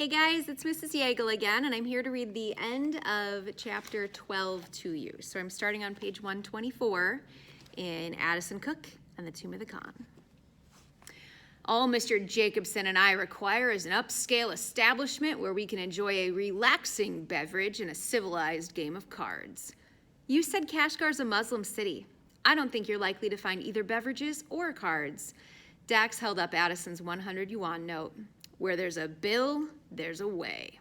Hey guys, it's Mrs. Yeagle again, and I'm here to read the end of chapter 12 to you. So I'm starting on page 124 in Addison Cooke and the Tomb of the Khan. All Mr. Jacobson and I require is an upscale establishment where we can enjoy a relaxing beverage and a civilized game of cards. You said Kashgar's a Muslim city. I don't think you're likely to find either beverages or cards. Dax held up Addison's 100 yuan note. Where there's a bill, there's a way.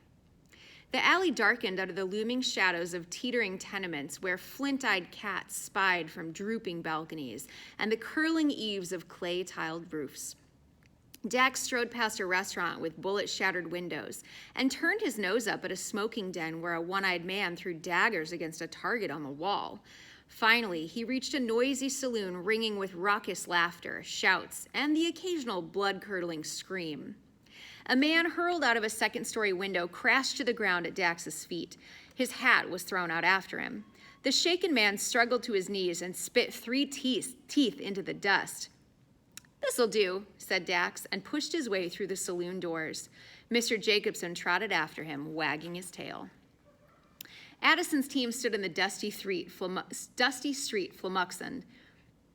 The alley darkened under the looming shadows of teetering tenements where flint-eyed cats spied from drooping balconies and the curling eaves of clay-tiled roofs. Dax strode past a restaurant with bullet-shattered windows and turned his nose up at a smoking den where a one-eyed man threw daggers against a target on the wall. Finally, he reached a noisy saloon ringing with raucous laughter, shouts, and the occasional blood-curdling scream. A man hurled out of a second-story window crashed to the ground at Dax's feet. His hat was thrown out after him. The shaken man struggled to his knees and spit 3 teeth into the dust. "This'll do," said Dax, and pushed his way through the saloon doors. Mr. Jacobson trotted after him, wagging his tail. Addison's team stood in the dusty street, flummoxed.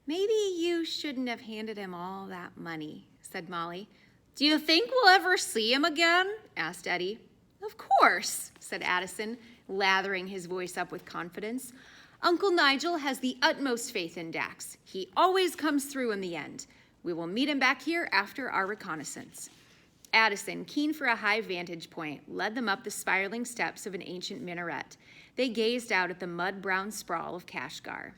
"Maybe you shouldn't have handed him all that money," said Molly. "Do you think we'll ever see him again?" asked Eddie. "Of course," said Addison, lathering his voice up with confidence. "Uncle Nigel has the utmost faith in Dax. He always comes through in the end. We will meet him back here after our reconnaissance." Addison, keen for a high vantage point, led them up the spiraling steps of an ancient minaret. They gazed out at the mud-brown sprawl of Kashgar.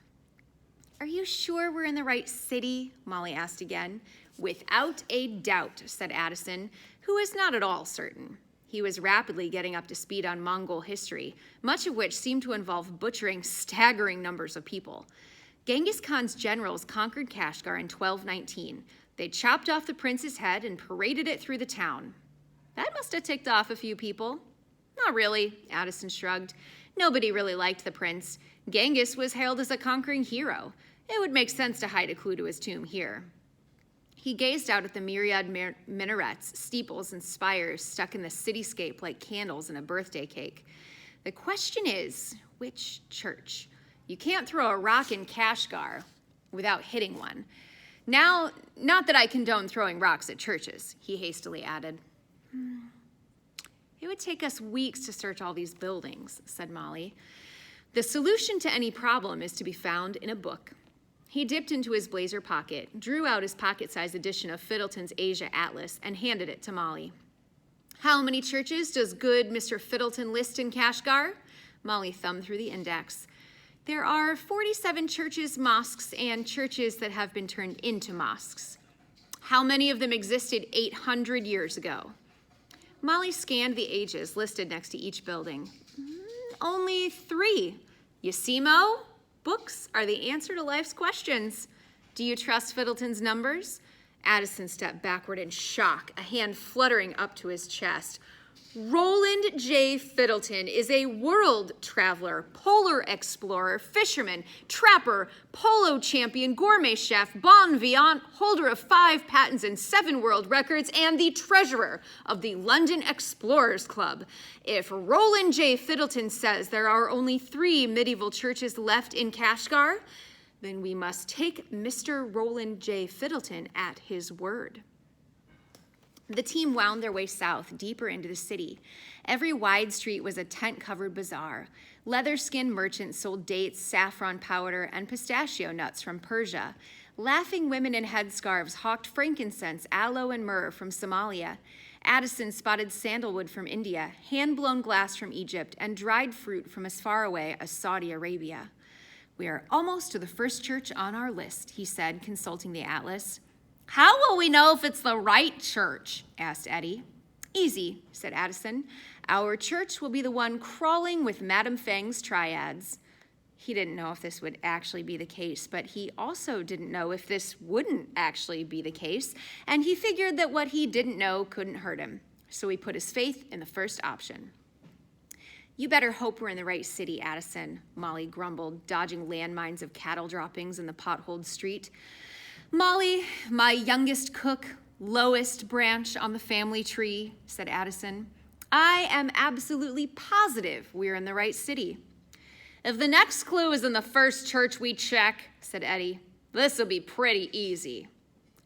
"Are you sure we're in the right city?" Molly asked again. "Without a doubt," said Addison, who was not at all certain. He was rapidly getting up to speed on Mongol history, much of which seemed to involve butchering staggering numbers of people. Genghis Khan's generals conquered Kashgar in 1219. They chopped off the prince's head and paraded it through the town. That must have ticked off a few people. "Not really," Addison shrugged. "Nobody really liked the prince. Genghis was hailed as a conquering hero. It would make sense to hide a clue to his tomb here." He gazed out at the myriad minarets, steeples, and spires stuck in the cityscape like candles in a birthday cake. "The question is, which church? You can't throw a rock in Kashgar without hitting one. Now, not that I condone throwing rocks at churches," he hastily added. "It would take us weeks to search all these buildings," said Molly. "The solution to any problem is to be found in a book." He dipped into his blazer pocket, drew out his pocket-sized edition of Fiddleton's Asia Atlas, and handed it to Molly. "How many churches does good Mr. Fiddleton list in Kashgar?" Molly thumbed through the index. "There are 47 churches, mosques, and churches that have been turned into mosques." "How many of them existed 800 years ago?" Molly scanned the ages listed next to each building. "Only 3. You see, Mo? Books are the answer to life's questions. Do you trust Fiddleton's numbers?" Addison stepped backward in shock, a hand fluttering up to his chest. "Roland J. Fiddleton is a world traveler, polar explorer, fisherman, trapper, polo champion, gourmet chef, bon vivant, holder of 5 patents and 7 world records, and the treasurer of the London Explorers Club. If Roland J. Fiddleton says there are only 3 medieval churches left in Kashgar, then we must take Mr. Roland J. Fiddleton at his word." The team wound their way south, deeper into the city. Every wide street was a tent-covered bazaar. Leather-skinned merchants sold dates, saffron powder, and pistachio nuts from Persia. Laughing women in headscarves hawked frankincense, aloe, and myrrh from Somalia. Addison spotted sandalwood from India, hand-blown glass from Egypt, and dried fruit from as far away as Saudi Arabia. "We are almost to the first church on our list," he said, consulting the atlas. "How will we know if it's the right church?" asked Eddie. "Easy," said Addison. "Our church will be the one crawling with Madame Fang's triads." He didn't know if this would actually be the case, but he also didn't know if this wouldn't actually be the case, and he figured that what he didn't know couldn't hurt him. So he put his faith in the first option. "You better hope we're in the right city, Addison," Molly grumbled, dodging landmines of cattle droppings in the potholed street. "Molly, my youngest cook, lowest branch on the family tree," said Addison. I am absolutely positive we're in the right city. If the next clue is in the first church we check, said Eddie, this'll be pretty easy.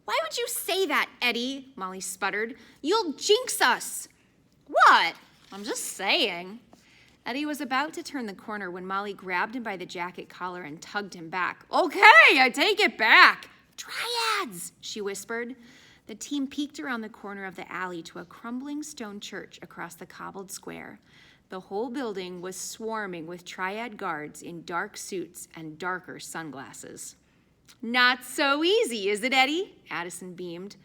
Why would you say that, Eddie? Molly sputtered. You'll jinx us. What? I'm just saying. Eddie was about to turn the corner when Molly grabbed him by the jacket collar and tugged him back. Okay, I take it back. Triads, she whispered. The team peeked around the corner of the alley to a crumbling stone church across the cobbled square. The whole building was swarming with triad guards in dark suits and darker sunglasses. Not so easy, is it, Eddie? Addison beamed.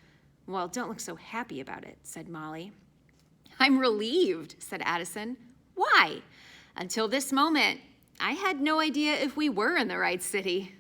Well, don't look so happy about it, said Molly. I'm relieved, said Addison. Why? Until this moment, I had no idea if we were in the right city.